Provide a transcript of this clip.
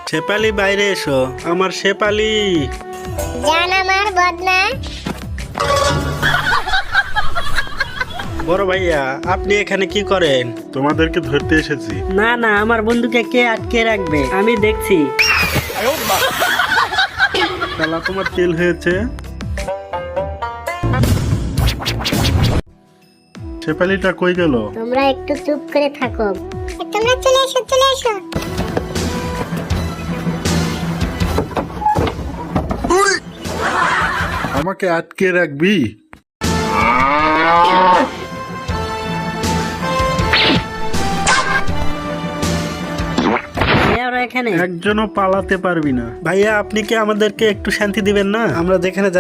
শেফালি বাইরে এসো, আমার শেফালি। জান আমার বদনা। বড় ভাইয়া, আপনি এখানে কি করেন? তোমাদেরকে ধরতে এসেছি। না না, আমার বন্ধুকে কে আটকে রাখবে, আমি দেখছি। শালা তোমার তেল হয়েছে। শেফালিটা কই গেল? তোমরা একটু চুপ করে থাকো। তোমরা চলে এসো, চলে এসো। আমাকে আটকে রাখবি? এখানে একজনও পালাতে পারবি না। ভাইয়া, আপনি কি আমাদেরকে একটু শান্তি দিবেন না? আমরা যেখানে